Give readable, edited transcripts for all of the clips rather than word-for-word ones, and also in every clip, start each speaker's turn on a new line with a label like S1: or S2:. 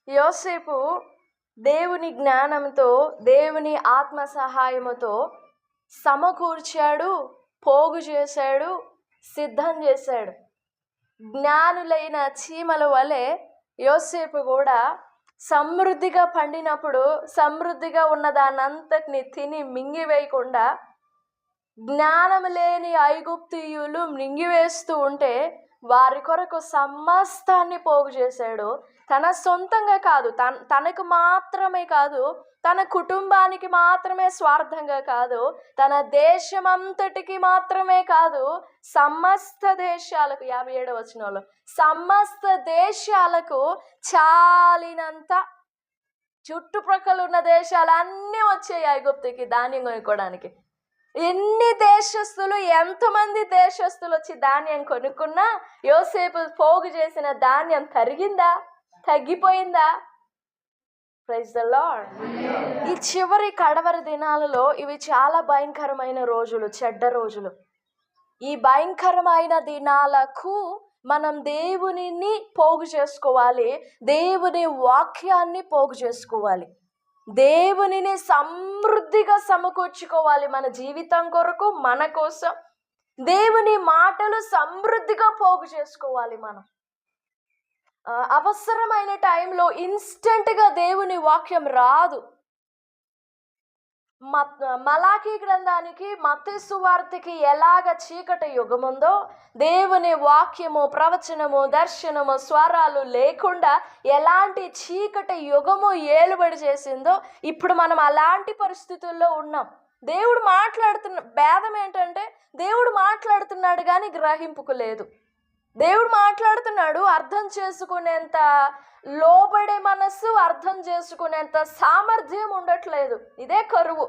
S1: యోసేపు దేవుని జ్ఞానంతో, దేవుని ఆత్మ సహాయముతో సమకూర్చాడు, పోగు చేశాడు, సిద్ధం చేశాడు. జ్ఞానులైన చీమల వలె యోసేపు కూడా సమృద్ధిగా పండినప్పుడు సమృద్ధిగా ఉన్న దానంతటిని తిని మింగివేయకుండా జ్ఞానం లేని ఐగుప్తీయులు మింగివేస్తూ ఉంటే వారి కొరకు సమస్తాన్ని పోగు చేశాడు. తన సొంతంగా కాదు, తనకు మాత్రమే కాదు, తన కుటుంబానికి మాత్రమే స్వార్థంగా కాదు, తన దేశమంతటికి మాత్రమే కాదు, సమస్త దేశాలకు 57వ వచనంలో సమస్త దేశాలకు చాలినంత చుట్టుప్రక్కల ఉన్న దేశాలన్నీ వచ్చాయి ఐగుప్తుకి ధాన్యం కొనుక్కోవడానికి. ఎన్ని దేశస్తులు, ఎంతమంది దేశస్తులు వచ్చి ధాన్యం కొనుక్కున్నా యోసేపు పోగు చేసిన ధాన్యం తరిగిందా, తగ్గిపోయిందా? Praise the Lord. ఈ చివరి కడవరి దినాలలో ఇవి చాలా భయంకరమైన రోజులు, చెడ్డ రోజులు. ఈ భయంకరమైన దినాలకు మనం దేవునిని పోగు చేసుకోవాలి, దేవుని వాక్యాన్ని పోగు చేసుకోవాలి, దేవునిని సమృద్ధిగా సమకూర్చుకోవాలి. మన జీవితం కొరకు, మన కోసం దేవుని మాటలు సమృద్ధిగా పోగు చేసుకోవాలి. మనం అవసరమైన టైంలో ఇన్స్టెంట్గా దేవుని వాక్యం రాదు. మలాకీ గ్రంథానికి, మత్తయి సువార్తకి ఎలాగ చీకటి యుగముందో, దేవుని వాక్యము, ప్రవచనము, దర్శనము, స్వరాలు లేకుండా ఎలాంటి చీకటి యుగము ఏలుబడి చేసిందో ఇప్పుడు మనం అలాంటి పరిస్థితుల్లో ఉన్నాం. దేవుడు భేదం ఏంటంటే దేవుడు మాట్లాడుతున్నాడు కానీ గ్రహింపుకు లేదు. దేవుడు మాట్లాడుతున్నాడు, అర్థం చేసుకునేంత లోబడే మనస్సు, అర్థం చేసుకునేంత సామర్థ్యం ఉండట్లేదు. ఇదే కరువు.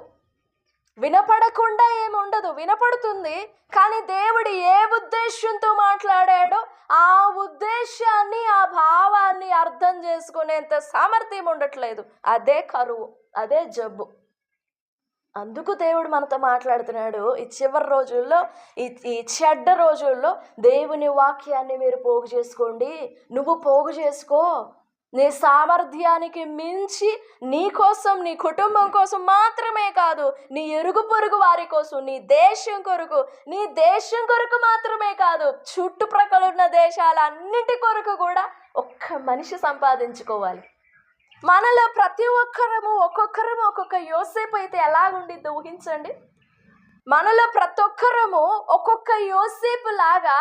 S1: వినపడకుండా ఏముండదు, వినపడుతుంది కానీ దేవుడు ఏ ఉద్దేశంతో మాట్లాడాడో ఆ ఉద్దేశాన్ని, ఆ భావాన్ని అర్థం చేసుకునేంత సామర్థ్యం ఉండట్లేదు. అదే కరువు, అదే జబ్బు. అందుకు దేవుడు మనతో మాట్లాడుతున్నాడు. ఈ చివరి రోజుల్లో, ఈ చెడ్డ రోజుల్లో దేవుని వాక్యాన్ని మీరు పోగు చేసుకోండి. నువ్వు పోగు చేసుకో. నీ సామర్థ్యానికి మించి నీ కోసం, నీ కుటుంబం కోసం మాత్రమే కాదు, నీ ఇరుగు పొరుగు వారి కోసం, నీ దేశం కొరకు మాత్రమే కాదు, చుట్టుప్రక్కల ఉన్న దేశాలన్నిటి కొరకు కూడా ఒక్క మనిషి సంపాదించుకోవాలి. మనలో ప్రతి ఒక్కరము ఒక్కొక్క యోసేపు అయితే ఎలాగుండిద్దో ఊహించండి. మనలో ప్రతి ఒక్కరము ఒక్కొక్క యోసేపు లాగా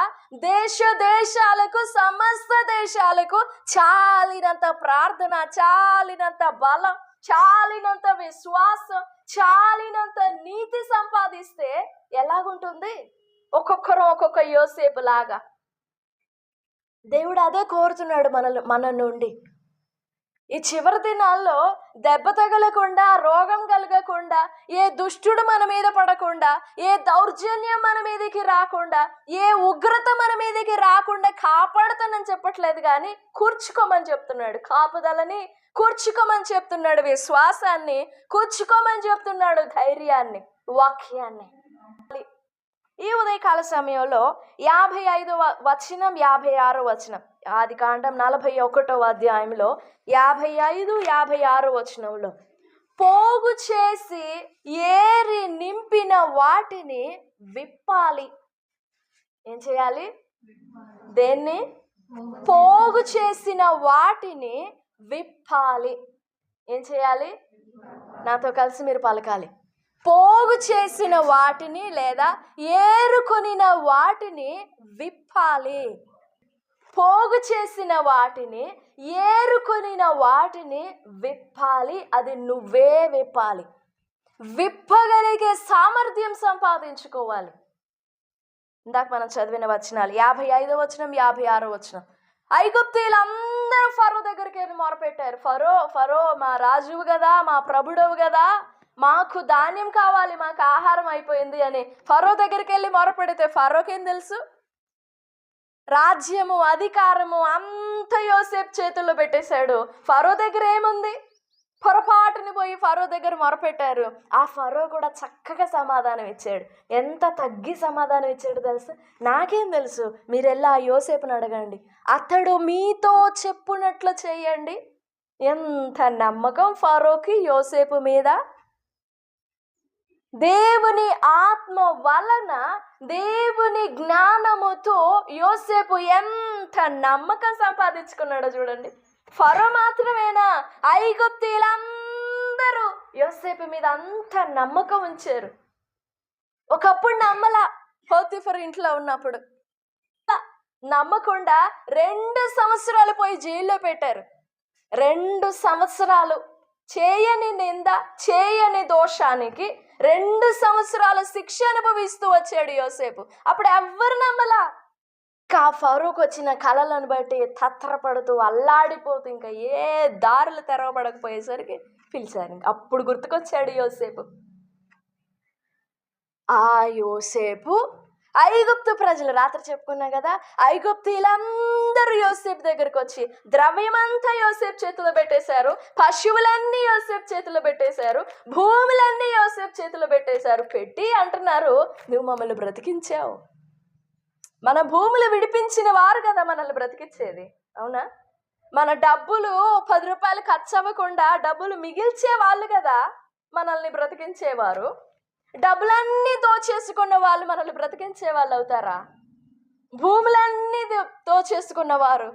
S1: దేశాలకు, సమస్త దేశాలకు చాలినంత ప్రార్థన, చాలినంత బలం, చాలినంత విశ్వాసం, చాలినంత నీతి సంపాదిస్తే ఎలాగుంటుంది? ఒక్కొక్కరు ఒక్కొక్క యోసేపు లాగా. దేవుడు అదే కోరుతున్నాడు మన నుండి. ఈ చివరి దినాల్లో దెబ్బ తగలకుండా, రోగం కలగకుండా, ఏ దుష్టుడు మన మీద పడకుండా, ఏ దౌర్జన్యం మన మీదకి రాకుండా, ఏ ఉగ్రత మన మీదకి రాకుండా కాపాడుతానని చెప్పట్లేదు కానీ కూర్చుకోమని చెప్తున్నాడు. కాపుదలని కూర్చుకోమని చెప్తున్నాడు, విశ్వాసాన్ని కూర్చుకోమని చెప్తున్నాడు, ధైర్యాన్ని, వాక్యాన్ని. ఈ ఉదయకాల సమయంలో 55వ వచనం, 56వ వచనం, ఆదికాండం 41వ అధ్యాయంలో 55, 56 వచనంలో, పోగు చేసి ఏరి నింపిన వాటిని విప్పాలి. ఏం చేయాలి? దేన్ని? పోగు చేసిన వాటిని విప్పాలి. ఏం చేయాలి? నాతో కలిసి మీరు పలకాలి. పోగు చేసిన వాటిని లేదా ఏరుకొనిన వాటిని విప్పాలి. పోగు చేసిన వాటిని, ఏరుకొనిన వాటిని విప్పాలి. అది నువ్వే విప్పాలి. విప్పగలిగే సామర్థ్యం సంపాదించుకోవాలి. ఇందాక మనం చదివిన వచనాలు 55వ వచనం, 56వ వచనం. ఐగుప్తీయులందరూ ఫరో దగ్గరికి వెళ్ళి మొరపెట్టారు. ఫరో మా రాజువు కదా, మా ప్రభుడవు కదా, మాకు ధాన్యం కావాలి, మాకు ఆహారం అయిపోయింది అని ఫరో దగ్గరికి వెళ్ళి మొరపెడితే ఫరోకేం తెలుసు? రాజ్యము, అధికారము అంత యోసేపు చేతుల్లో పెట్టేశాడు. ఫరో దగ్గర ఏముంది? పొరపాటుని పోయి ఫరో దగ్గర మొరపెట్టారు. ఆ ఫరో కూడా చక్కగా సమాధానం ఇచ్చాడు. ఎంత తగ్గి సమాధానం ఇచ్చాడు తెలుసు? నాకేం తెలుసు, మీరు వెళ్ళి ఆ యోసేపుని అడగండి, అతడు మీతో చెప్పునట్లు చేయండి. ఎంత నమ్మకం ఫరోకి యోసేపు మీద. దేవుని ఆత్మ వలన, దేవుని జ్ఞానముతో యోసేపు ఎంత నమ్మకం సంపాదించుకున్నాడో చూడండి. ఫరో మాత్రమేనా, ఐగుప్తీయులందరూ యోసేపు మీద అంత నమ్మకం ఉంచారు. ఒకప్పుడు నమ్మల, పోతిఫర్ ఇంట్లో ఉన్నప్పుడు నమ్మకుండా 2 సంవత్సరాలు పోయి జైల్లో పెట్టారు. 2 సంవత్సరాలు చేయని నింద, చేయని దోషానికి 2 సంవత్సరాల శిక్ష అనుభవిస్తూ వచ్చాడు యోసేపు. అప్పుడు ఎవ్వరు నమ్మలా. ఇంకా ఫరోకు వచ్చిన కలలను బట్టి తత్రపడుతూ అల్లాడిపోతూ ఇంకా ఏ దారులు తెరవబడకపోయేసరికి పిలిచారు. అప్పుడు గుర్తుకొచ్చాడు యోసేపు. ఆ యోసేపు ఐగుప్తు ప్రజలు, రాత్రి చెప్పుకున్నా కదా, ఐగుప్తీయులందరూ యోసేపు దగ్గరకు వచ్చి ద్రవ్యమంతా యోసేపు చేతిలో పెట్టేశారు, పశువులన్నీ యోసేపు చేతిలో పెట్టేశారు, భూములన్నీ యోసేపు చేతిలో పెట్టేశారు. పెట్టి అంటున్నారు, నువ్వు మమ్మల్ని బ్రతికించావు. మన భూములు విడిపించిన వారు కదా మనల్ని బ్రతికించేది, అవునా? మన డబ్బులు 10 రూపాయలు ఖర్చు అవ్వకుండా డబ్బులు మిగిల్చే వాళ్ళు కదా మనల్ని బ్రతికించేవారు. డబ్బులన్నీ దోచేసుకున్న వాళ్ళు మనల్ని బ్రతికించే వాళ్ళు అవుతారా? భూములన్నీ దోచేసుకున్నవారు,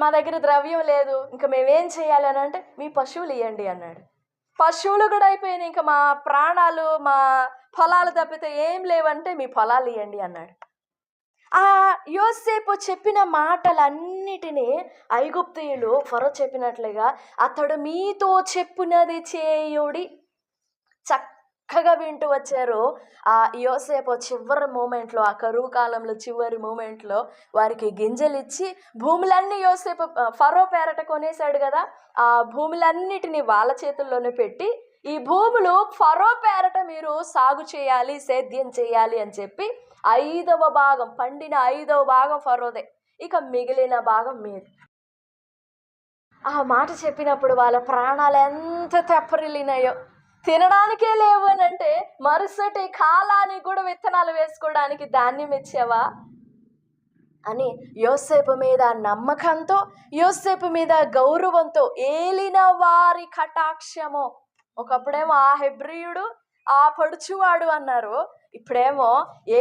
S1: మా దగ్గర ద్రవ్యం లేదు, ఇంకా మేమేం చేయాలి అని అంటే, మీ పశువులు ఇవ్వండి అన్నాడు. పశువులు కూడా అయిపోయినాయి, ఇంకా మా ప్రాణాలు, మా పొలాలు తప్పితే ఏం లేవంటే మీ పొలాలు ఇవ్వండి అన్నాడు. ఆ యోసేపు చెప్పిన మాటలన్నిటినీ ఐగుప్తీయులు ఫరో చెప్పినట్లుగా అతడు మీతో చెప్పునది చేయుడి చక్కగా వింటూ వచ్చారు. ఆ యోసేపు చివరి మూమెంట్లో, ఆ కరువు కాలంలో చివరి మూమెంట్లో వారికి గింజలు ఇచ్చి భూములన్నీ యోసేపు ఫరో పేరట కొనేశాడు కదా, ఆ భూములన్నిటినీ వాళ్ళ చేతుల్లోనే పెట్టి, ఈ భూములు ఫరో పేరట మీరు సాగు చేయాలి, సేద్యం చేయాలి అని చెప్పి 5వ భాగం, పండిన 5వ భాగం ఫరోదే, ఇక మిగిలిన భాగం మీది. ఆ మాట చెప్పినప్పుడు వాళ్ళ ప్రాణాలు ఎంత తెప్పరిల్లినాయో. తినడానికే లేవు అని అంటే మరుసటి కాలానికి కూడా విత్తనాలు వేసుకోవడానికి ధాన్యం ఇచ్చావా అని యోసేపు మీద నమ్మకంతో, యోసేపు మీద గౌరవంతో, ఏలిన వారి కటాక్షము. ఒకప్పుడేమో ఆ హెబ్రీయుడు, ఆ పడుచువాడు అన్నారు, ఇప్పుడేమో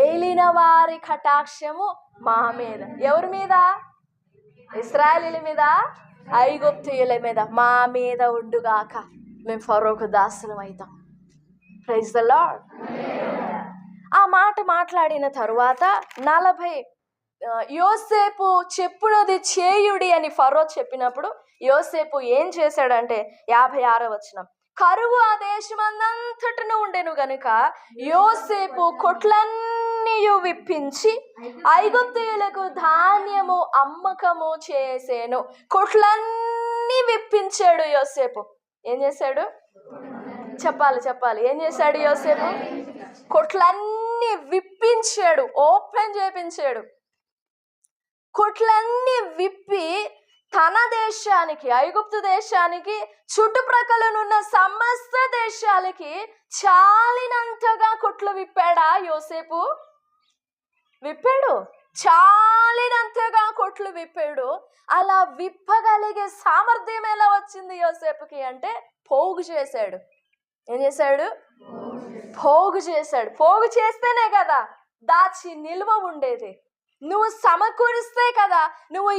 S1: ఏలిన వారి కటాక్షము మా మీద. ఎవరి మీద? ఇశ్రాయేలీల మీద, ఐగుప్తీయుల మీద, మా మీద ఉండుగాక, మేము ఫరోకు దాసులం అవుతాం. Praise the lord. ఆ మాట మాట్లాడిన తరువాత 40 యోసేపు చెప్పునది చేయుడి అని ఫరో చెప్పినప్పుడు యోసేపు ఏం చేశాడంటే 56వ వచనం, కరువు ఆ దేశమందంతటను ఉండెను గనుక యోసేపు కొట్లన్నీ విప్పించి ఐగుప్తీయులకు ధాన్యము అమ్మకము చేసేను. కొట్లన్నీ విప్పించాడు యోసేపు. ఏం చేశాడు? చెప్పాలి. ఏం చేశాడు యోసేపు? కొట్లన్నీ విప్పించాడు, ఓపెన్ చేపించాడు. కొట్లన్నీ విప్పి తన దేశానికి, ఐగుప్తు దేశానికి, చుట్టుప్రక్కలనున్న సమస్త దేశాలకి చాలినంతగా కొట్లు విప్పాడా యోసేపు? విప్పాడు, చాలినంతగా కొట్లు విప్పాడు. అలా విప్పగలిగే సామర్థ్యం ఎలా వచ్చింది యోసేపుకి అంటే పోగు చేశాడు. ఏం చేశాడు? పోగు చేశాడు. పోగు చేస్తేనే కదా దాచి నిల్వ ఉండేది. నువ్వు సమకూరిస్తే కదా, నువ్వు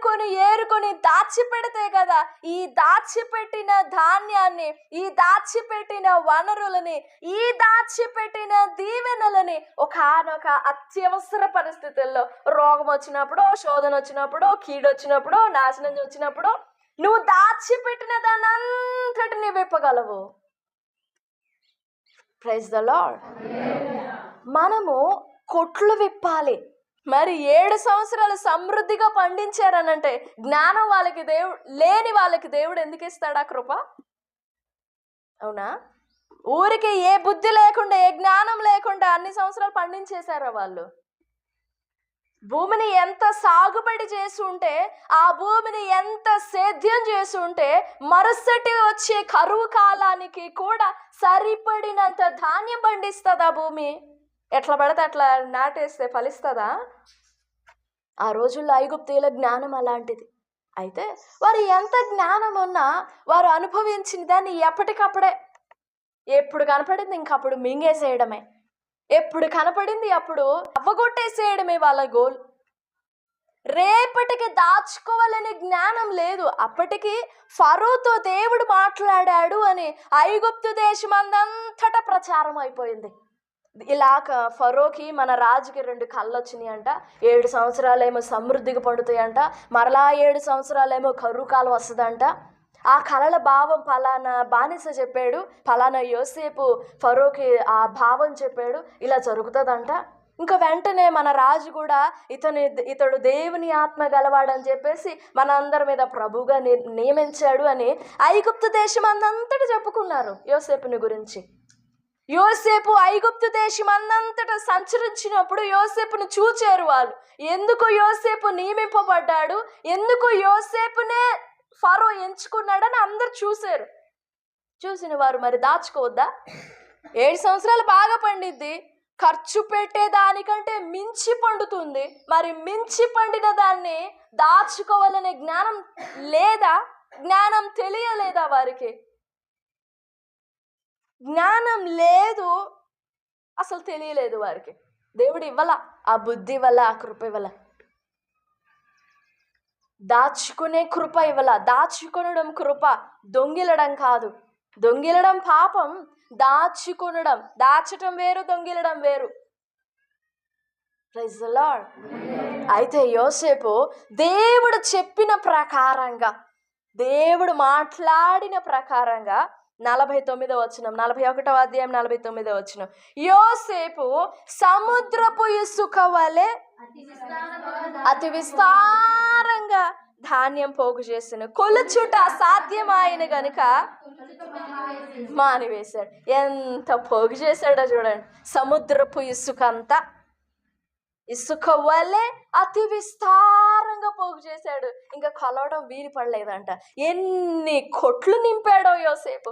S1: ఏరుకొని దాచిపెడితే కదా ఈ దాచిపెట్టిన ధాన్యాన్ని, ఈ దాచిపెట్టిన వనరులని, ఈ దాచిపెట్టిన దీవెనలని ఒకనొక అత్యవసర పరిస్థితుల్లో, రోగం వచ్చినప్పుడు, శోధన వచ్చినప్పుడు, కీడు వచ్చినప్పుడు, నాశనం వచ్చినప్పుడు నువ్వు దాచిపెట్టిన దాన్ని అంతటిని విప్పగలవు. Praise the lord. మనము కొట్లు విప్పాలి. మరి 7 సంవత్సరాలు సమృద్ధిగా పండించారనంటే జ్ఞానం వాళ్ళకి లేని వాళ్ళకి దేవుడు ఎందుకు ఇస్తాడా కృప? అవునా? ఊరికి ఏ బుద్ధి లేకుండా, ఏ జ్ఞానం లేకుండా అన్ని సంవత్సరాలు పండించేశారా వాళ్ళు? భూమిని ఎంత సాగుబడి చేసి ఉంటే, ఆ భూమిని ఎంత సేద్యం చేసి ఉంటే మరుసటి వచ్చే కరువు కాలానికి కూడా సరిపడినంత ధాన్యం పండిస్తుందా భూమి? ఎట్లా పడితే అట్లా నాటేస్తే ఫలిస్తుందా? ఆ రోజుల్లో ఐగుప్తీయుల జ్ఞానం అలాంటిది. అయితే వారు ఎంత జ్ఞానం ఉన్నా వారు అనుభవించిన దాన్ని ఎప్పటికప్పుడే, ఎప్పుడు కనపడింది ఇంకప్పుడు మింగేసేయడమే, ఎప్పుడు కనపడింది అప్పుడు అవ్వగొట్టేసేయడమే వాళ్ళ గోల్. రేపటికి దాచుకోవాలనే జ్ఞానం లేదు. అప్పటికి ఫరోతో దేవుడు మాట్లాడాడు అని ఐగుప్తు దేశం అంతటా ప్రచారం అయిపోయింది. ఇలా ఫరోకి మన రాజుకి 2 కళ్ళు వచ్చినాయి అంట. 7 సంవత్సరాలేమో సమృద్ధిగా పండుతాయంట, మరలా 7 సంవత్సరాలేమో కరువు కాలం వస్తుందంట. ఆ కళల భావం ఫలానా బానిస చెప్పాడు, ఫలానా యోసేపు ఫరోకి ఆ భావం చెప్పాడు, ఇలా జరుగుతుందంట. ఇంకా వెంటనే మన రాజు కూడా ఇతడు దేవుని ఆత్మ గలవాడని చెప్పేసి మన అందరి మీద ప్రభువుగా నియమించాడు అని ఐగుప్తు దేశం అంతటా చెప్పుకున్నారు యోసేపుని గురించి. యోసేపు ఐగుప్తు దేశం అంతటా సంచరించినప్పుడు యోసేపును చూచారు వాళ్ళు. ఎందుకు యోసేపు నియమింపబడ్డాడు, ఎందుకు యోసేపునే ఫరో ఎంచుకున్నాడని అందరు చూశారు. చూసిన వారు మరి దాచుకోవద్దా? 7 సంవత్సరాలు బాగా పండిద్ది, ఖర్చు పెట్టేదానికంటే మించి పండుతుంది. మరి మించి పండిన దాన్ని దాచుకోవాలనే జ్ఞానం లేదా? జ్ఞానం తెలియలేదా వారికి? జ్ఞానం లేదు, అసలు తెలియలేదు వారికి. దేవుడు ఇవ్వాల ఆ బుద్ధి వల్ల, ఆ కృప ఇవ్వాల, దాచుకునే కృప ఇవ్వాల. దాచుకొనడం కృప, దొంగిలడం కాదు. దొంగిలడం పాపం, దాచుకొనడం, దాచటం వేరు, దొంగిలడం వేరు. Praise the lord. అయితే యోసేపు దేవుడు చెప్పిన ప్రకారంగా, దేవుడు మాట్లాడిన ప్రకారంగా 49వ వచనం, 41వ అధ్యాయం 49వ వచనం, యోసేపు సముద్రపు ఇసుక వలె అతి విస్తారంగా ధాన్యం పోగు చేసిన, కొలుచుట సాధ్యమైన గనుక మానివేశాడు. ఎంత పోగు చేశాడో చూడండి. సముద్రపు ఇసుక అంతా, ఇసుక వల్లే అతి విస్తారంగా పోగు చేశాడు. ఇంకా కొలవడం వీలు పడలేదంట. ఎన్ని కొట్లు నింపాడో యోసేపు,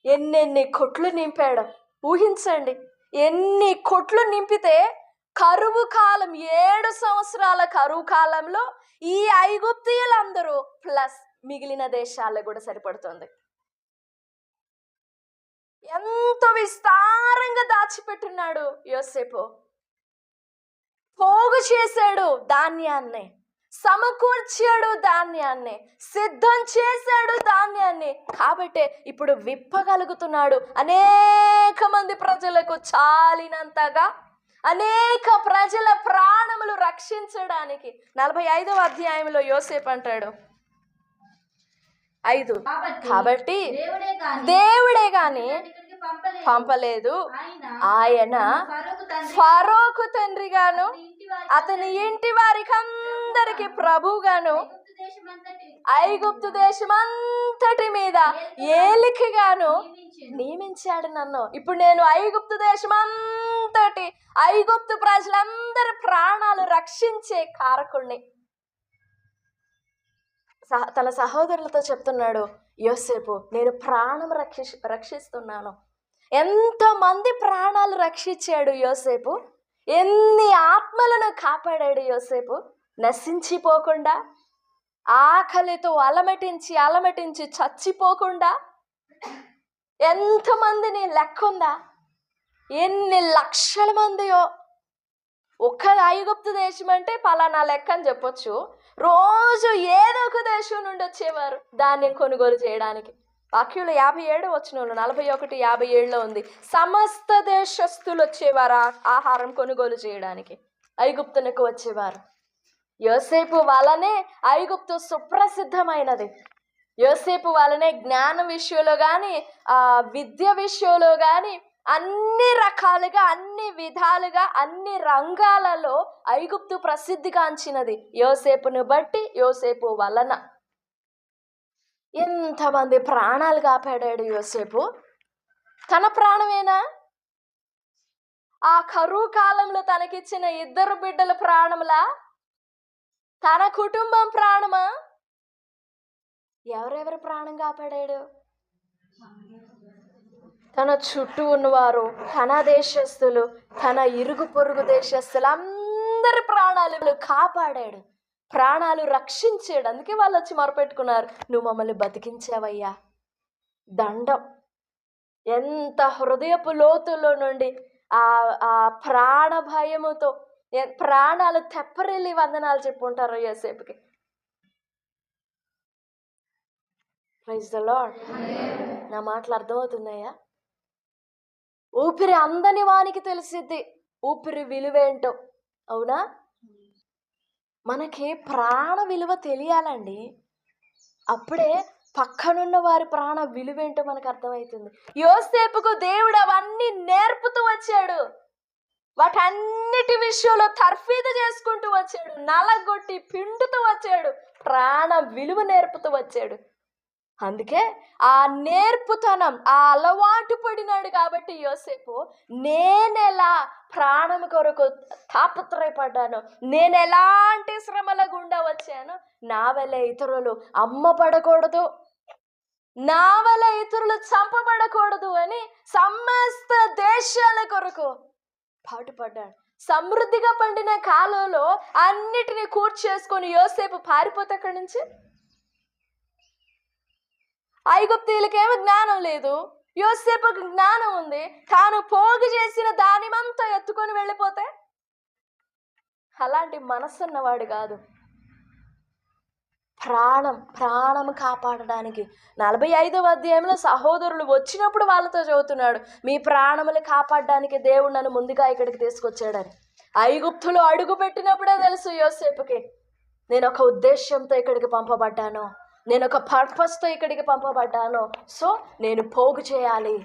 S1: ఎన్నెన్ని కొట్లు నింపాడో ఊహించండి. ఎన్ని కొట్లు నింపితే కరువు కాలం, 7 సంవత్సరాల కరువు కాలంలో ఈ ఐగుప్తీయులందరూ ప్లస్ మిగిలిన దేశాలకు కూడా సరిపడుతుంది. ఎంత విస్తారంగా దాచిపెట్టున్నాడు యోసేపు. పోగు చేశాడు ధాన్యాన్ని, సమకూర్చాడు ధాన్యాన్ని, సిద్ధం చేశాడు ధాన్యాన్ని. కాబట్టే ఇప్పుడు విప్పగలుగుతున్నాడు. అనేక మంది ప్రజలకు చాలినంతగా అనేక ప్రజల ప్రాణములు రక్షించడానికి. 45వ అధ్యాయంలో యోసేపు అంటాడు 5, కాబట్టి దేవుడే గాని పంపలేదు, ఆయన ఫరోకు తండ్రిగాను అతని ఇంటి వారికి అందరికి ప్రభుగాను ఐగుప్తు దేశమంతటి మీద ఏలికగాను నియమించాడు నన్ను. ఇప్పుడు నేను ఐగుప్తు దేశమంతటి, ఐగుప్తు ప్రజలందరి ప్రాణాలు రక్షించే కారకుణ్ణి. తన సహోదరులతో చెప్తున్నాడు యోసేపు, నేను ప్రాణం రక్షిస్తున్నాను. ఎంతమంది ప్రాణాలు రక్షించాడు యోసేపు, ఎన్ని ఆత్మలను కాపాడాడు యోసేపు. నశించిపోకుండా, ఆకలితో అలమటించి చచ్చిపోకుండా. ఎంతమందిని లెక్కుందా? ఎన్ని లక్షల మందియో. ఒక్క ఐగుప్తు దేశం అంటే పలానా లెక్క అని చెప్పొచ్చు. రోజు ఏదో ఒక దేశం నుండి వచ్చేవారు ధాన్యం కొనుగోలు చేయడానికి. వాక్యంలో 57 వచనంలో 41:57లో ఉంది, సమస్త దేశస్తులు వచ్చేవారు ఆహారం కొనుగోలు చేయడానికి, ఐగుప్తునకు వచ్చేవారు. యోసేపు వలనే ఐగుప్తు సుప్రసిద్ధమైనది. యోసేపు వలనే జ్ఞానం విషయంలో కానీ, విద్య విషయంలో కానీ, అన్ని రకాలుగా, అన్ని విధాలుగా, అన్ని రంగాలలో ఐగుప్తు ప్రసిద్ధిగాంచినది. యోసేపును బట్టి, యోసేపు వలన ఎంతమంది ప్రాణాలు కాపాడాడు యోసేపు. తన ప్రాణమేనా? ఆ కరువు కాలంలో తనకిచ్చిన 2 బిడ్డల ప్రాణములా? తన కుటుంబం ప్రాణమా? ఎవరెవరి ప్రాణం కాపాడాడు? తన చుట్టూ ఉన్నవారు, తన దేశస్తులు, తన ఇరుగు పొరుగు దేశస్తులు అందరి ప్రాణాలు కాపాడాడు, ప్రాణాలు రక్షించాడు. అందుకే వాళ్ళు వచ్చి మొరపెట్టుకున్నారు, నువ్వు మమ్మల్ని బతికించావయ్యా, దండం. ఎంత హృదయపు లోతుల్లో నుండి ఆ ప్రాణ భయముతో ప్రాణాలు తెప్పరిల్లి వందనాలు చెప్పుంటారు యోసేపుకి. Praise the lord. నా మాటలు అర్థమవుతున్నాయా? ఊపిరి అందని వానికి తెలిసిద్ది ఊపిరి విలువేంటో, అవునా? మనకి ప్రాణ విలువ తెలియాలండి. అప్పుడే పక్కనున్న వారి ప్రాణ విలువేంటో మనకు అర్థమవుతుంది. యోసేపుకు దేవుడు అవన్నీ నేర్పుతూ వచ్చాడు, వాటన్నిటి విషయంలో తర్ఫీదు చేసుకుంటూ వచ్చాడు, నలగొట్టి పిండుతూ వచ్చాడు, ప్రాణ విలువ నేర్పుతూ వచ్చాడు. అందుకే ఆ నేర్పుతనం, ఆ అలవాటు పడినాడు కాబట్టి యోసేపు, నేనెలా ప్రాణం కొరకు తాపత్రయపడ్డాను, నేను ఎలాంటి శ్రమల గుండా వచ్చాను, నా వల్ల ఇతరులు అమ్మపడకూడదు, నా వల్ల ఇతరులు చంపబడకూడదు అని సమస్త దేశాల కొరకు పాటుపడ్డాడు. సమృద్ధిగా పండిన కాలంలో అన్నిటినీ కూర్చేసుకొని యోసేపు పారిపోతే అక్కడి నుంచి. ఐగుప్తీయులకేమో జ్ఞానం లేదు, యోసేపుకి జ్ఞానం ఉంది. తాను పోగు చేసిన దానిమంతా ఎత్తుకొని వెళ్ళిపోతే అలాంటి మనసున్నవాడు కాదు. ప్రాణం కాపాడడానికి 45వ అధ్యాయంలో సహోదరులు వచ్చినప్పుడు వాళ్ళతో చదువుతున్నాడు, మీ ప్రాణములు కాపాడడానికి దేవుడు నన్ను ముందుగా ఇక్కడికి తీసుకొచ్చాడని. ఐగుప్తులో అడుగు పెట్టినప్పుడే తెలుసు యోసేపుకి, నేను ఒక ఉద్దేశంతో ఇక్కడికి పంపబడ్డాను, నేను ఒక పర్పస్తో ఇక్కడికి పంపబడ్డాను. సో నేను పోగు చేయాలి.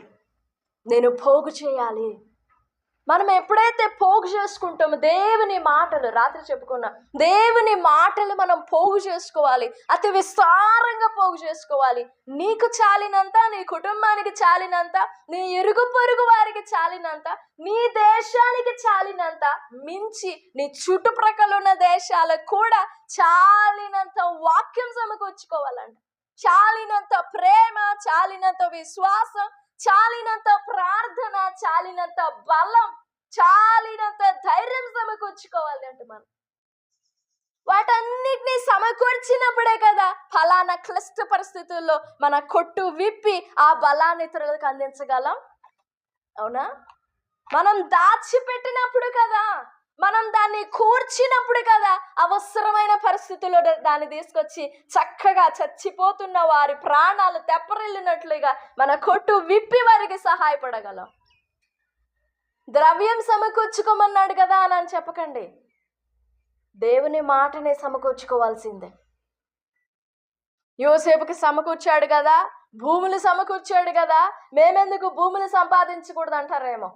S1: మనం ఎప్పుడైతే పోగు చేసుకుంటామో దేవుని మాటలు, రాత్రి చెప్పుకున్నా, దేవుని మాటలు మనం పోగు చేసుకోవాలి, అతి విస్తారంగా పోగు చేసుకోవాలి. నీకు చాలినంత, నీ కుటుంబానికి చాలినంత, నీ ఇరుగు పొరుగు వారికి చాలినంత, నీ దేశానికి చాలినంత, మించి నీ చుట్టుప్రక్కల ఉన్న దేశాలకు కూడా చాలినంత వాక్యం సమకూర్చుకోవాలంట. చాలినంత ప్రేమ, చాలినంత విశ్వాసం, చాలినంత ప్రార్థన, చాలినంత బలం, చాలినంత ధైర్యం సమకూర్చుకోవాలి అంటే మనం వాటన్నిటినీ సమకూర్చినప్పుడే కదా ఫలానా క్లిష్ట పరిస్థితుల్లో మన కొట్టు విప్పి ఆ బలాన్ని ఇతరులకు అందించగలం. అవునా? మనం దాచిపెట్టినప్పుడు కదా, మనం దాన్ని కూర్చినప్పుడు కదా, అవసరమైన పరిస్థితుల్లో దాన్ని తీసుకొచ్చి చక్కగా చచ్చిపోతున్న వారి ప్రాణాలు తెప్పరిల్లినట్లుగా మన కొట్టు విప్పి వారికి సహాయపడగలం. ద్రవ్యం సమకూర్చుకోమన్నాడు కదా అని చెప్పకండి, దేవుని మాటనే సమకూర్చుకోవాల్సిందే. యోసేపుకి సమకూర్చాడు కదా, భూములు సమకూర్చాడు కదా, మేమెందుకు భూములు సంపాదించకూడదు అంటారేమో.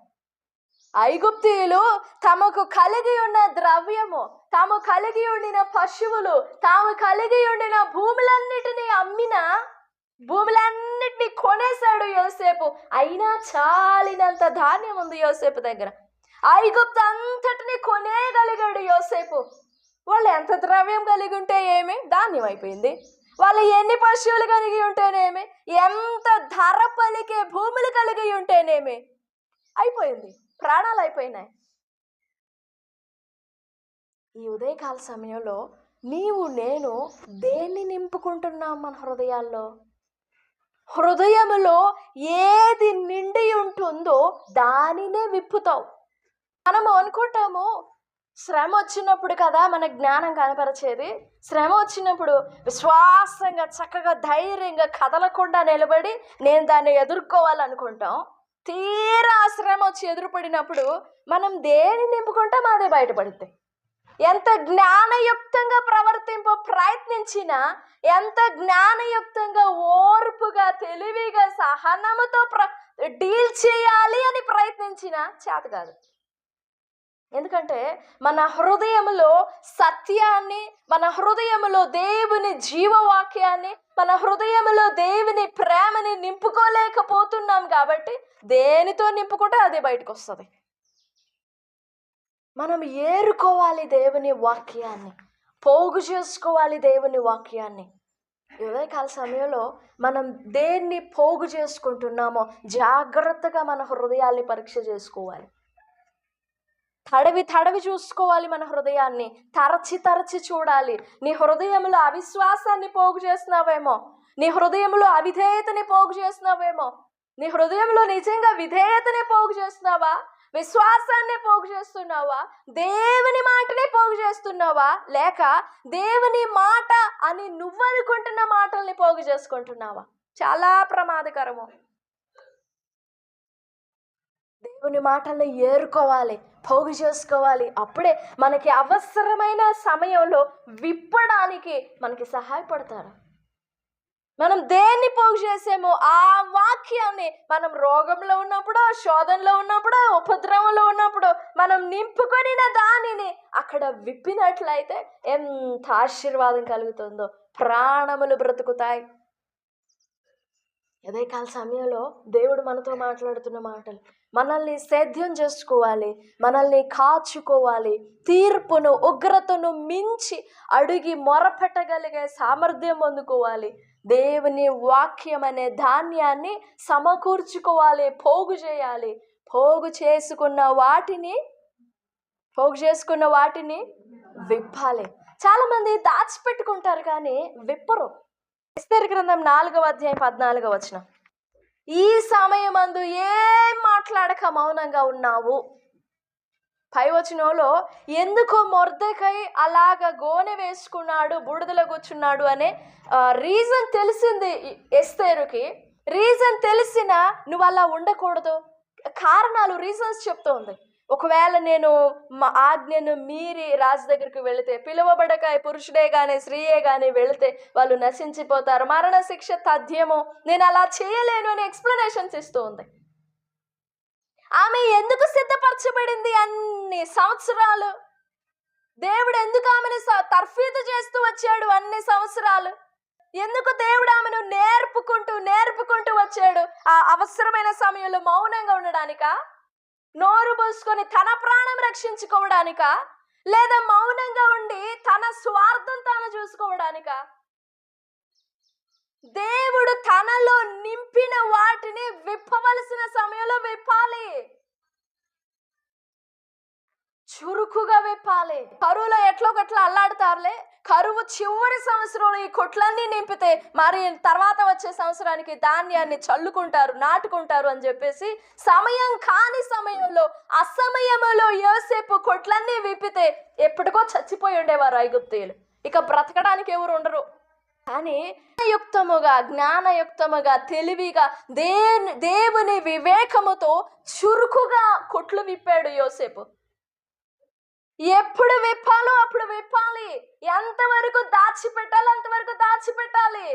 S1: ఐగుప్తీయులు తమకు కలిగి ఉన్న ద్రవ్యము, తాము కలిగి ఉండిన పశువులు, తాము కలిగి ఉండిన భూములన్నిటినీ భూములన్నిటినీ కొనేశాడు యోసేపు. అయినా చాలినంత ధాన్యం ఉంది యోసేపు దగ్గర. ఐగుప్తు అంతటిని కొనేయగలిగాడు యోసేపు. వాళ్ళు ఎంత ద్రవ్యం కలిగి ఉంటే ఏమి, ధాన్యం అయిపోయింది. వాళ్ళు ఎన్ని పశువులు కలిగి ఉంటేనేమి, ఎంత ధర పలికే భూములు కలిగి ఉంటేనేమి, అయిపోయింది, ప్రాణాలు అయిపోయినాయి. ఈ ఉదయకాల సమయంలో నీవు నేను దేన్ని నింపుకుంటున్నాం? మన హృదయములో ఏది నిండి ఉంటుందో దానినే విప్పుతావు. మనము అనుకుంటాము శ్రమ వచ్చినప్పుడు కదా మన జ్ఞానం కనపరిచేది, శ్రమ వచ్చినప్పుడు విశ్వాసంగా చక్కగా ధైర్యంగా కదలకుండా నిలబడి నేను దాన్ని ఎదుర్కోవాలనుకుంటాం. తీరా శ్రమ వచ్చి ఎదురుపడినప్పుడు మనం దేని నింపుకుంటాం అదే బయటపడుద్ది. ఎంత జ్ఞానయుక్తంగా ప్రయత్నించినా, ఎంత జ్ఞానయుక్తంగా ఓర్పుగా తెలివిగా సహనముతో డీల్ చేయాలి అని ప్రయత్నించినా చేత కాదు. ఎందుకంటే మన హృదయములో సత్యాన్ని, మన హృదయములో దేవుని జీవవాక్యాన్ని, మన హృదయములో దేవుని ప్రేమని నింపుకోలేకపోతున్నాం. కాబట్టి దేనితో నింపుకుంటే అదే బయటకు వస్తుంది. మనం ఏరుకోవాలి దేవుని వాక్యాన్ని, పోగు చేసుకోవాలి దేవుని వాక్యాన్ని. ఉదయకాల సమయంలో మనం దేన్ని పోగు చేసుకుంటున్నామో జాగ్రత్తగా మన హృదయాల్ని పరీక్ష చేసుకోవాలి. తడవి తడవి చూసుకోవాలి మన హృదయాన్ని, తరచి తరచి చూడాలి. నీ హృదయంలో అవిశ్వాసాన్ని పోగు చేస్తున్నావేమో, నీ హృదయంలో అవిధేయతని పోగు చేస్తున్నావేమో, నీ హృదయంలో నిజంగా విధేయతని పోగు చేస్తున్నావా, విశ్వాసాన్ని పోగు చేస్తున్నావా, దేవుని మాటని పోగు చేస్తున్నావా, లేక దేవుని మాట అని నువ్వు అనుకుంటున్న మాటల్ని పోగు చేసుకుంటున్నావా? చాలా ప్రమాదకరము. దేవుని మాటల్ని ఏరుకోవాలి, పోగు చేసుకోవాలి. అప్పుడే మనకి అవసరమైన సమయంలో విప్పడానికి మనకి సహాయపడతారు. మనం దేన్ని పోగు చేసామో ఆ వాక్యాన్ని మనం రోగంలో ఉన్నప్పుడు, శోధనలో ఉన్నప్పుడు, ఉపద్రవంలో ఉన్నప్పుడు మనం నింపుకొనిన దానిని అక్కడ విప్పినట్లయితే ఎంత ఆశీర్వాదం కలుగుతుందో, ప్రాణములు బ్రతుకుతాయి. ఉదయకాల సమయంలో దేవుడు మనతో మాట్లాడుతున్న మాటలు, మనల్ని సేద్యం చేసుకోవాలి, మనల్ని కాచుకోవాలి, తీర్పును ఉగ్రతను మించి అడిగి మొరపెట్టగలిగే సామర్థ్యం పొందుకోవాలి, దేవుని వాక్యం అనే ధాన్యాన్ని సమకూర్చుకోవాలి, పోగు చేయాలి. పోగు చేసుకున్న వాటిని విప్పాలి. చాలా మంది దాచిపెట్టుకుంటారు కానీ విప్పరు. ఎస్తేరు గ్రంథం 4వ అధ్యాయం 14వ వచనం, ఈ సమయమందు ఏం మాట్లాడక మౌనంగా ఉన్నావు. పై వచనంలో ఎందుకు మొర్దెకై అలాగ గోనె వేసుకున్నాడు, బూడిదలో కూర్చున్నాడు అనే రీజన్ తెలిసింది ఎస్తేరుకి. రీజన్ తెలిసినా నువ్వు అలా ఉండకూడదు. కారణాలు, రీజన్స్ చెప్తూ ఉంది. ఒకవేళ నేను మా ఆజ్ఞను మీరి రాజు దగ్గరికి వెళితే, పిలువబడక పురుషుడే కానీ స్త్రీయే కానీ వెళితే వాళ్ళు నశించిపోతారు, మరణ శిక్ష తథ్యము, నేను అలా చేయలేను అని ఎక్స్ప్లెనేషన్స్ ఇస్తూ ఉంది. ఆమె ఎందుకు సిద్ధపరచబడింది అన్ని సంవత్సరాలు? దేవుడు ఎందుకు ఆమెను తర్ఫీదు చేస్తూ వచ్చాడు అన్ని సంవత్సరాలు? ఎందుకు దేవుడు ఆమెను నేర్పుకుంటూ వచ్చాడు? ఆ అవసరమైన సమయంలో మౌనంగా ఉండడానికా, నోరు పోసుకొని తన ప్రాణం రక్షించుకోవడానికా, లేదా మౌనంగా ఉండి తన స్వార్థం తాను చూసుకోవడానికా? దేవుడు తనలో నింపిన వాటిని విప్పవలసిన సమయంలో విప్పాలి, చురుకుగా విప్పాలి. కరువులో ఎట్లా అల్లాడతారులే, కరువు చివరి సంవత్సరంలో ఈ కొట్లన్నీ నింపితే మరి తర్వాత వచ్చే సంవత్సరానికి ధాన్యాన్ని చల్లుకుంటారు, నాటుకుంటారు అని చెప్పేసి సమయం కాని సమయంలో, అసమయంలో యోసేపు కొట్లన్నీ విప్పితే ఎప్పటికో చచ్చిపోయి ఉండేవారు ఐగుప్తీయులు. ఇక బ్రతకడానికి ఎవరు ఉండరు. కానీ జ్ఞానయుక్తముగా తెలివిగా దేవుని వివేకముతో చురుకుగా కొట్లు విప్పాడు యోసేపు. ఎప్పుడు విప్పాలో అప్పుడు విప్పాలి, ఎంతవరకు దాచిపెట్టాలో అంతవరకు దాచిపెట్టాలి.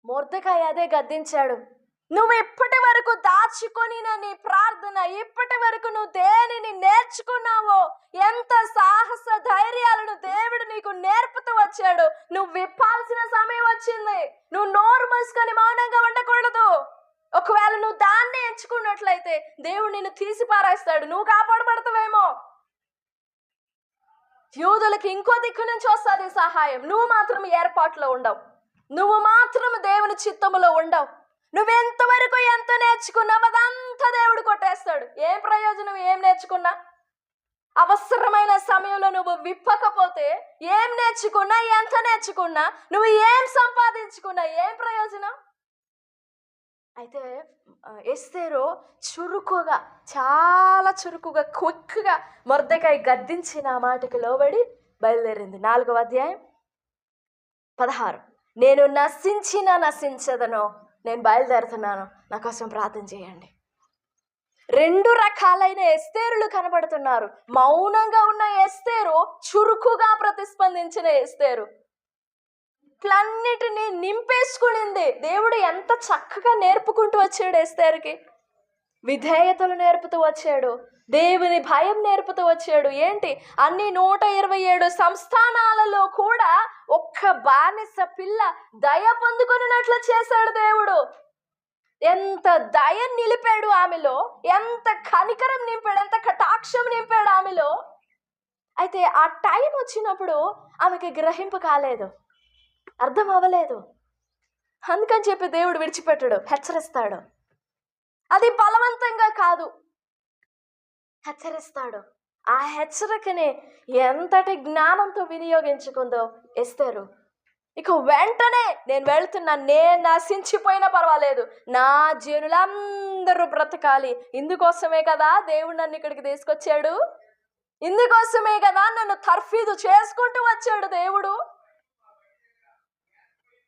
S1: మొర్దెకాయి అదే గద్దించాడు. నువ్వు ఇప్పటి వరకు దాచుకొని నీ ప్రార్థన, ఇప్పటి వరకు నువ్వు దేనిని నేర్చుకున్నావో, ఎంత సాహస ధైర్యాలను దేవుడు నీకు నేర్పుతూ వచ్చాడు. నువ్వు విప్పాల్సిన సమయం వచ్చింది. నువ్వు నోరు మూసుకొని మౌనంగా ఉండకూడదు. ఒకవేళ నువ్వు దాన్ని ఎంచుకున్నట్లయితే దేవుడు నిన్ను తీసి పారేస్తాడు. నువ్వు కాపాడబడతావేమో, యూదులకి ఇంకో దిక్కు నుంచి వస్తుంది సహాయం. నువ్వు మాత్రం ఏర్పాట్లో ఉండవు, నువ్వు మాత్రం దేవుని చిత్తములో ఉండవు. నువ్వెంతవరకు ఎంత నేర్చుకున్నావు అదంతా దేవుడు కొట్టేస్తాడు. ఏం ప్రయోజనం? ఏం నేర్చుకున్నా? అవసరమైన సమయంలో నువ్వు విప్పకపోతే ఏం నేర్చుకున్నా, ఎంత నేర్చుకున్నా, నువ్వు ఏం సంపాదించుకున్నా ఏం ప్రయోజనం? అయితే ఎస్తేరు చురుకుగా, చాలా చురుకుగా, క్విక్గా మొర్దెకాయి గద్దించిన మాటకి లోబడి బయలుదేరింది. 4వ అధ్యాయం 16, నేను నశించదను, నేను బయలుదేరుతున్నాను, నా కోసం ప్రార్థన చేయండి. 2 రకాలైన ఎస్తేరులు కనబడుతున్నారు. మౌనంగా ఉన్న ఎస్తేరు, చురుకుగా ప్రతిస్పందించిన ఎస్తేరు. ఇట్లన్నిటినీ నింపేసుకునింది. దేవుడు ఎంత చక్కగా నేర్పుకుంటూ వచ్చాడు ఎస్తేరుకి. విధేయతలు నేర్పుతూ వచ్చాడు, దేవుని భయం నేర్పుతూ వచ్చాడు. ఏంటి, అన్ని 127 సంస్థానాలలో కూడా ఒక్క బానిస పిల్ల దయ పొందుకున్నట్లు చేశాడు దేవుడు. ఎంత దయ నిలిపాడు ఆమెలో, ఎంత కనికరం నింపాడు, ఎంత కటాక్షం నింపాడు ఆమెలో. అయితే ఆ టైం వచ్చినప్పుడు ఆమెకి గ్రహింపు కాలేదు, అర్థం అవ్వలేదు. అందుకని చెప్పి దేవుడు విడిచిపెట్టాడు, హెచ్చరిస్తాడు. అది బలవంతంగా కాదు, హెచ్చరిస్తాడు. ఆ హెచ్చరికని ఎంతటి జ్ఞానంతో వినియోగించుకుందో ఎస్తేరు. ఇక వెంటనే నేను వెళ్తున్నా, నేను నశించిపోయినా పర్వాలేదు, నా జనులందరూ బ్రతకాలి. ఇందుకోసమే కదా దేవుడు నన్ను ఇక్కడికి తీసుకొచ్చాడు, ఇందుకోసమే కదా నన్ను తర్ఫీదు చేసుకుంటూ వచ్చాడు దేవుడు.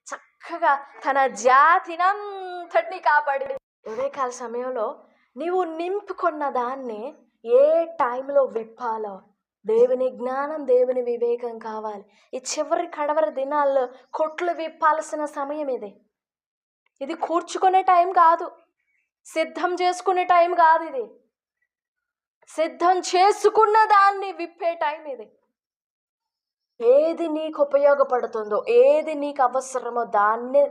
S1: చక్కగా తన జాతినంతటిని కాపాడి ఉదయకాల సమయంలో నీవు నింపుకున్న దాన్ని ఏ టైంలో విప్పాలో దేవుని జ్ఞానం, దేవుని వివేకం కావాలి. ఈ చివరి కడవరి దినాల్లో కొట్లు విప్పాల్సిన సమయం ఇది కూర్చుకునే టైం కాదు, సిద్ధం చేసుకునే టైం కాదు, ఇది సిద్ధం చేసుకున్న దాన్ని విప్పే టైం ఇది. ఏది నీకు ఉపయోగపడుతుందో, ఏది నీకు అవసరమో దాన్నే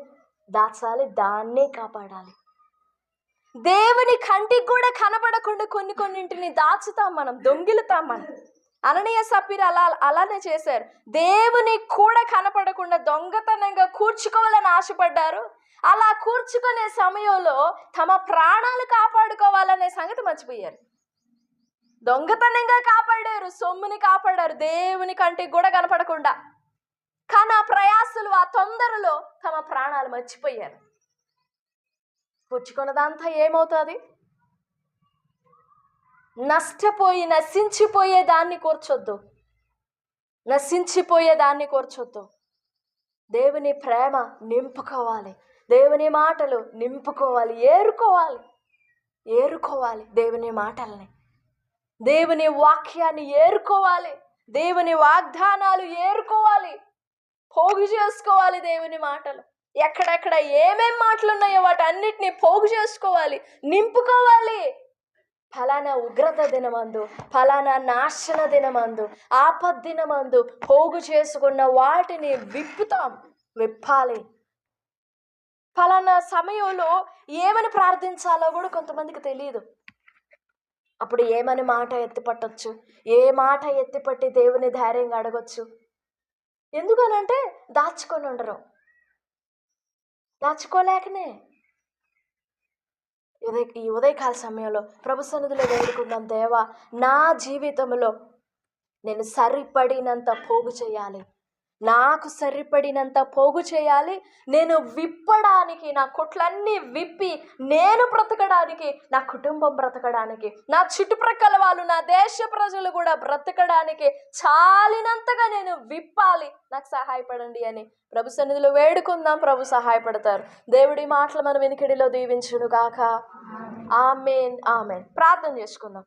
S1: దాచాలి, దాన్నే కాపాడాలి. దేవుని కంటికి కూడా కనపడకుండా కొన్నింటిని దాచుతాం మనం, దొంగిలుతాం మనం. అననీయ సప్పీరు అలానే చేశారు. దేవుని కూడా కనపడకుండా దొంగతనంగా కూర్చుకోవాలని ఆశపడ్డారు. అలా కూర్చుకునే సమయంలో తమ ప్రాణాలు కాపాడుకోవాలనే సంగతి మర్చిపోయారు. దొంగతనంగా కాపాడారు, సొమ్ముని కాపాడారు, దేవుని కంటికి కూడా కనపడకుండా. కానీ ఆ ప్రయాసలు, ఆ తొందరలో తమ ప్రాణాలు మర్చిపోయారు. కూర్చుకున్నదంతా ఏమవుతుంది? నష్టపోయి నశించిపోయేదాన్ని కూర్చొద్దు, నశించిపోయేదాన్ని కూర్చొద్దు. దేవుని ప్రేమ నింపుకోవాలి, దేవుని మాటలు నింపుకోవాలి, ఏరుకోవాలి దేవుని మాటల్ని, దేవుని వాక్యాన్ని ఏరుకోవాలి, దేవుని వాగ్దానాలు ఏరుకోవాలి, పోగు చేసుకోవాలి. దేవుని మాటలు ఎక్కడెక్కడ ఏమేం మాటలు ఉన్నాయో వాటన్నిటిని పోగు చేసుకోవాలి, నింపుకోవాలి. ఫలానా ఉగ్రత దినమందు, ఫలానా నాశన దినమందు, ఆపద్దినమందు పోగు చేసుకున్న వాటిని విప్పాలి. ఫలానా సమయంలో ఏమని ప్రార్థించాలో కూడా కొంతమందికి తెలియదు. అప్పుడు ఏమని మాట ఎత్తిపట్టొచ్చు, ఏ మాట ఎత్తిపట్టి దేవుని ధైర్యంగా అడగొచ్చు. ఎందుకనంటే దాచుకొని ఉండరు, దాచుకోలేకనే. ఈ ఉదయకాల సమయంలో ప్రభు సన్నిధిలో వేడుకుందాం. దేవా, నా జీవితంలో నేను సరిపడినంత పోగు చేయాలి, నాకు సరిపడినంత పోగు చేయాలి. నేను విప్పడానికి, నా కొట్లన్నీ విప్పి నేను బ్రతకడానికి, నా కుటుంబం బ్రతకడానికి, నా చుట్టుప్రక్కల వాళ్ళు, నా దేశ ప్రజలు కూడా బ్రతకడానికి చాలినంతగా నేను విప్పాలి. నాకు సహాయపడండి అని ప్రభు సన్నిధిలో వేడుకుందాం. ప్రభు సహాయపడతారు. దేవుడి మాటలు మన వెనుకడిలో దీవించును గాక. ఆమేన్, ఆమేన్. ప్రార్థన చేసుకుందాం.